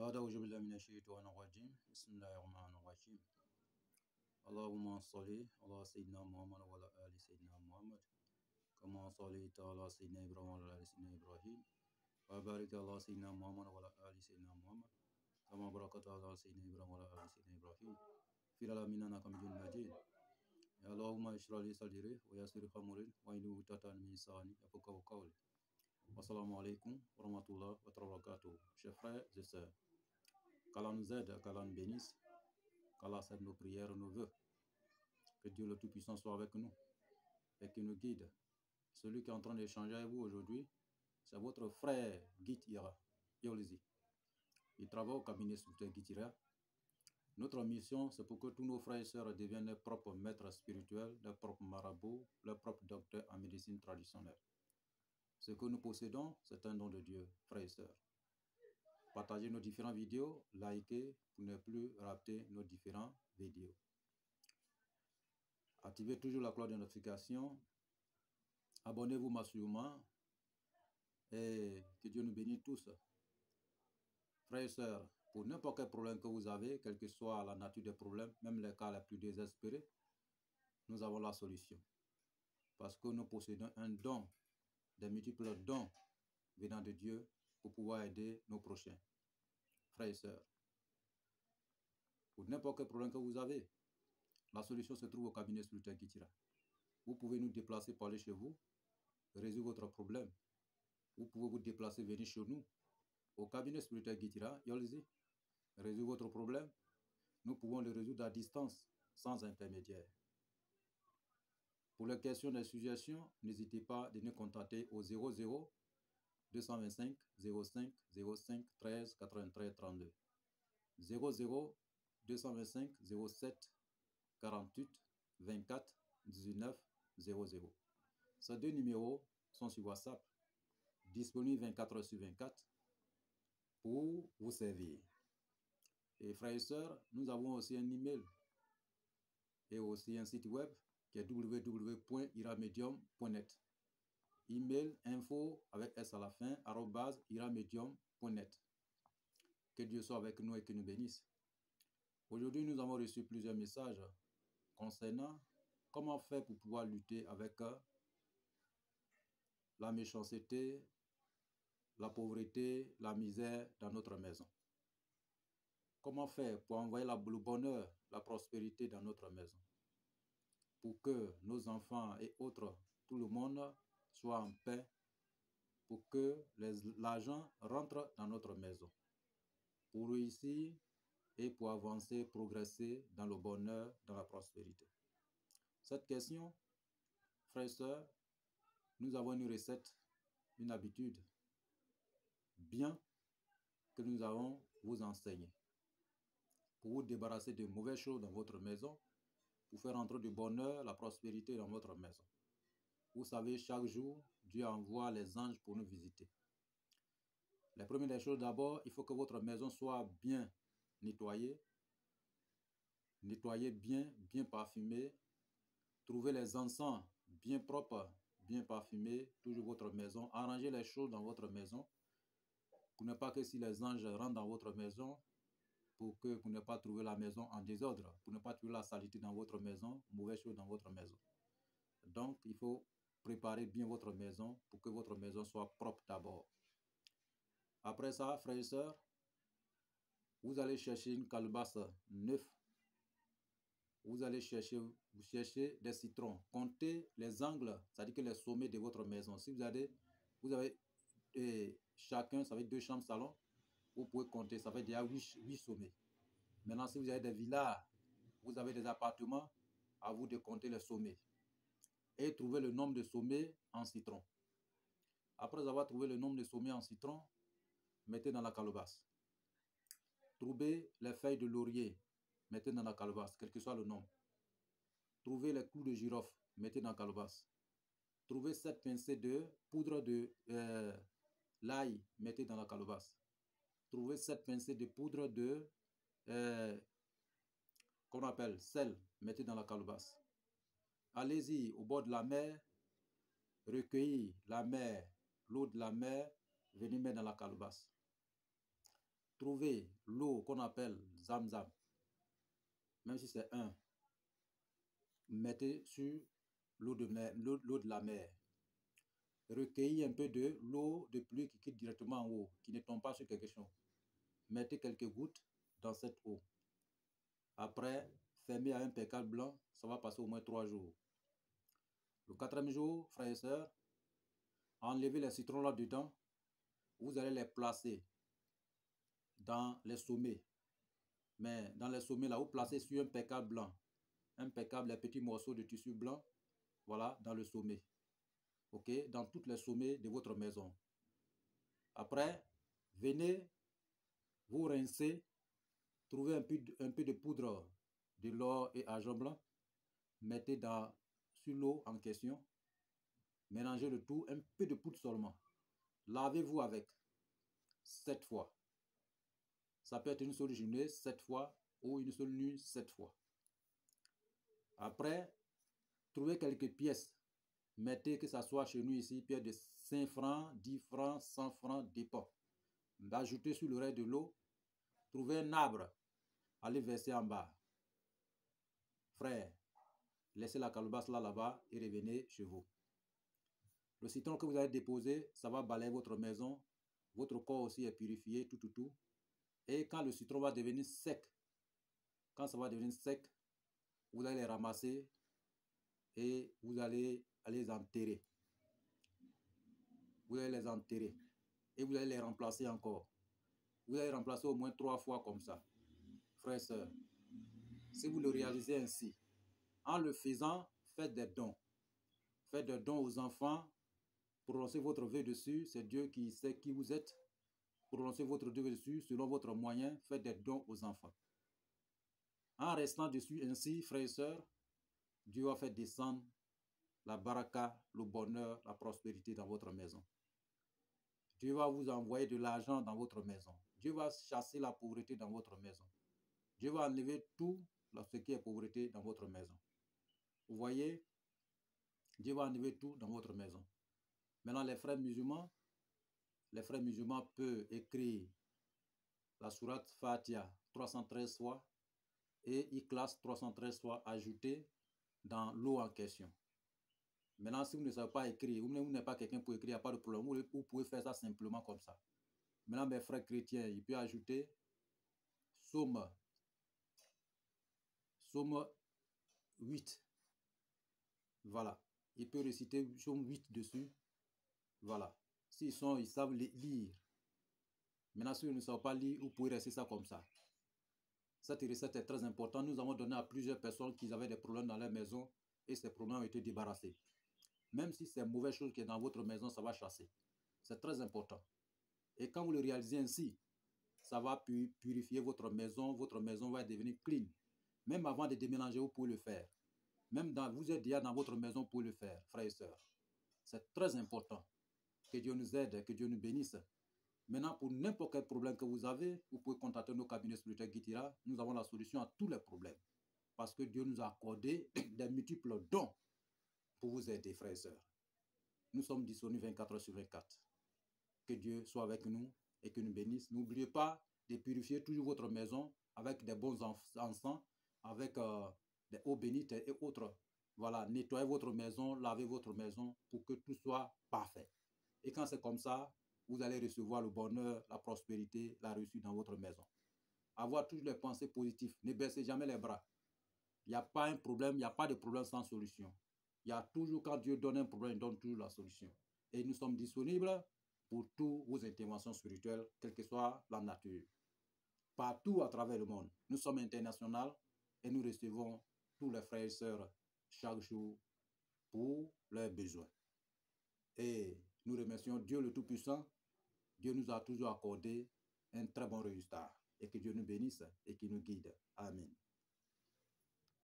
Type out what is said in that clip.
بعد أعوذ بالله من الشيطان الرجيم بسم الله الرحمن الرحيم اللهم صل على سيدنا محمد وعلى آل سيدنا محمد كما صليت على سيدنا إبراهيم وعلى آل سيدنا إبراهيم وبارك على سيدنا محمد وعلى آل سيدنا محمد كما باركت على سيدنا إبراهيم وعلى آل سيدنا إبراهيم في العالمين إنك حميد مجيد اللهم اشرح لي صدري ويسر لي أمري واحلل عقدة من لساني يفقهوا قولي. Assalamu alaikum wa rahmatullahi wa barakatuh. Chers frères et sœurs, qu'Allah nous aide, qu'Allah nous bénisse, qu'Allah accepte nos prières, nos vœux. Que Dieu le Tout-Puissant soit avec nous et qu'il nous guide. Celui qui est en train d'échanger avec vous aujourd'hui, c'est votre frère Guy Ira Yolzi. Il travaille au cabinet Sultan Guy Ira. Notre mission, c'est pour que tous nos frères et sœurs deviennent leurs propres maîtres spirituels, leurs propres marabouts, leurs propres docteurs en médecine traditionnelle. Ce que nous possédons, c'est un don de Dieu, frères et sœurs. Partagez nos différentes vidéos, likez pour ne plus rater nos différentes vidéos. Activez toujours la cloche de notification. Abonnez-vous massivement et que Dieu nous bénisse tous. Frères et sœurs, pour n'importe quel problème que vous avez, quelle que soit la nature des problèmes, même les cas les plus désespérés, nous avons la solution. Parce que nous possédons un don, des multiples dons venant de Dieu pour pouvoir aider nos prochains. Frères et sœurs, pour n'importe quel problème que vous avez, la solution se trouve au cabinet Sultan Guy Ira. Vous pouvez nous déplacer pour aller chez vous, résoudre votre problème. Vous pouvez vous déplacer, venir chez nous, au cabinet Sultan Guy Ira, Yolzi, résoudre votre problème. Nous pouvons le résoudre à distance, sans intermédiaire. Pour les questions et suggestions, n'hésitez pas à nous contacter au 00 225 05 05 13 93 32. 00 225 07 48 24 19 00. Ces deux numéros sont sur WhatsApp, disponibles 24 heures sur 24 pour vous servir. Et frères et sœurs, nous avons aussi un email et aussi un site web qui est www.iramedium.net. Email info avec S à la fin, @iramedium.net. Que Dieu soit avec nous et qu'il nous bénisse. Aujourd'hui, nous avons reçu plusieurs messages concernant comment faire pour pouvoir lutter avec la méchanceté, la pauvreté, la misère dans notre maison. Comment faire pour envoyer le bonheur, la prospérité dans notre maison. Pour que nos enfants et autres, tout le monde soit en paix. Pour que l'argent rentre dans notre maison. Pour réussir et pour avancer, progresser dans le bonheur, dans la prospérité. Cette question, frères et sœurs, nous avons une recette, une habitude bien que nous allons vous enseigner. Pour vous débarrasser de mauvaises choses dans votre maison, pour faire entrer du bonheur, la prospérité dans votre maison. Vous savez, chaque jour, Dieu envoie les anges pour nous visiter. La première des choses, d'abord, il faut que votre maison soit bien nettoyée. Nettoyée bien parfumée. Trouvez les encens bien propres, bien parfumés. Toujours votre maison. Arrangez les choses dans votre maison. Pour ne pas que si les anges rentrent dans votre maison, pour ne pas trouver la maison en désordre, pour ne pas trouver la saleté dans votre maison, mauvaises choses dans votre maison. Donc, il faut préparer bien votre maison pour que votre maison soit propre d'abord. Après ça, frères et sœurs, vous allez chercher une calebasse neuve. Vous allez chercher des citrons. Comptez les angles, c'est-à-dire que les sommets de votre maison. Si vous avez chacun, ça va être 2 chambres salon, vous pouvez compter, ça fait déjà 8 sommets. Maintenant, si vous avez des villas, vous avez des appartements, à vous de compter les sommets. Et trouver le nombre de sommets en citron. Après avoir trouvé le nombre de sommets en citron, mettez dans la calebasse. Trouvez les feuilles de laurier, mettez dans la calebasse, quel que soit le nombre. Trouvez les clous de girofle, mettez dans la calebasse. Trouvez 7 pincées de poudre de l'ail, mettez dans la calebasse. Trouvez 7 pincées de poudre de qu'on appelle sel, mettez dans la calebasse. Allez-y au bord de la mer, recueillez la mer, l'eau de la mer, venez mettre dans la calebasse. trouvez l'eau qu'on appelle Zamzam, même si c'est un, mettez sur l'eau de la mer. Recueillez un peu de l'eau de pluie qui quitte directement en haut, qui ne tombe pas sur quelque chose. Mettez quelques gouttes dans cette eau. Après, fermez à un percal blanc, ça va passer au moins 3 jours. Le 4e jour, frères et sœurs, enlevez les citrons là-dedans. Vous allez les placer dans les sommets. Mais dans les sommets, là, vous placez sur un percal blanc. Impeccable, les petits morceaux de tissu blanc, voilà, dans le sommet. Ok, dans tous les sommets de votre maison. Après, venez vous rincer, trouvez un peu de poudre de l'or et argent blanc, mettez sur l'eau en question, mélangez le tout, un peu de poudre seulement. Lavez-vous avec 7 fois. Ça peut être une seule journée 7 fois ou une seule nuit 7 fois. Après, trouvez quelques pièces. Mettez que ça soit chez nous ici, pièces de 5 francs, 10 francs, 100 francs, dépend. Ajoutez sur l'oreille de l'eau. Trouvez un arbre. Allez verser en bas. Frère, laissez la calebasse là-bas et revenez chez vous. Le citron que vous allez déposer, ça va balayer votre maison. Votre corps aussi est purifié, tout. Et quand le citron va devenir sec, quand ça va devenir sec, vous allez les ramasser et vous allez les enterrer. Vous allez les enterrer et vous allez les remplacer encore. Vous allez remplacer au moins 3 fois comme ça. Frères et sœurs, si vous le réalisez ainsi, en le faisant, faites des dons. Faites des dons aux enfants. Prononcez votre vœu dessus. C'est Dieu qui sait qui vous êtes. Prononcez votre vœu dessus selon votre moyen. Faites des dons aux enfants. En restant dessus ainsi, frères et sœurs, Dieu va faire descendre la baraka, le bonheur, la prospérité dans votre maison. Dieu va vous envoyer de l'argent dans votre maison. Dieu va chasser la pauvreté dans votre maison. Dieu va enlever tout ce qui est pauvreté dans votre maison. Vous voyez, Dieu va enlever tout dans votre maison. Maintenant, les frères musulmans peuvent écrire la sourate Fatiha 313 fois et Ikhlas 313 fois ajoutés dans l'eau en question. Maintenant, si vous ne savez pas écrire, vous n'êtes pas quelqu'un pour écrire, il n'y a pas de problème. Vous pouvez faire ça simplement comme ça. Maintenant, mes frères chrétiens, ils peuvent ajouter Psaume 8. Voilà. Il peut réciter Psaume 8 dessus. Voilà. Ils savent lire. Maintenant, si vous ne savez pas lire, vous pouvez rester ça comme ça. Cette recette est très importante. Nous avons donné à plusieurs personnes qui avaient des problèmes dans leur maison et ces problèmes ont été débarrassés. Même si c'est une mauvaise chose qui est dans votre maison, ça va chasser. C'est très important. Et quand vous le réalisez ainsi, ça va purifier votre maison va devenir clean. Même avant de déménager, vous pouvez le faire. Même vous êtes déjà dans votre maison pour le faire, frères et sœurs. C'est très important. Que Dieu nous aide, que Dieu nous bénisse. Maintenant, pour n'importe quel problème que vous avez, vous pouvez contacter nos cabinets spirituels Guitira. Nous avons la solution à tous les problèmes. Parce que Dieu nous a accordé des multiples dons pour vous aider, frères et sœurs. Nous sommes disponibles 24 heures sur 24. Que Dieu soit avec nous et que nous bénisse. N'oubliez pas de purifier toujours votre maison avec des bons encens, avec des eaux bénites et autres. Voilà, nettoyez votre maison, lavez votre maison pour que tout soit parfait. Et quand c'est comme ça, vous allez recevoir le bonheur, la prospérité, la réussite dans votre maison. Avoir toujours les pensées positives. Ne baissez jamais les bras. Il n'y a pas un problème, il n'y a pas de problème sans solution. Il y a toujours, quand Dieu donne un problème, il donne toujours la solution. Et nous sommes disponibles pour toutes vos interventions spirituelles, quelle que soit la nature. Partout à travers le monde. Nous sommes internationaux et nous recevons tous les frères et sœurs chaque jour pour leurs besoins. Et nous remercions Dieu le Tout-Puissant. Dieu nous a toujours accordé un très bon résultat. Et que Dieu nous bénisse et qu'il nous guide. Amen.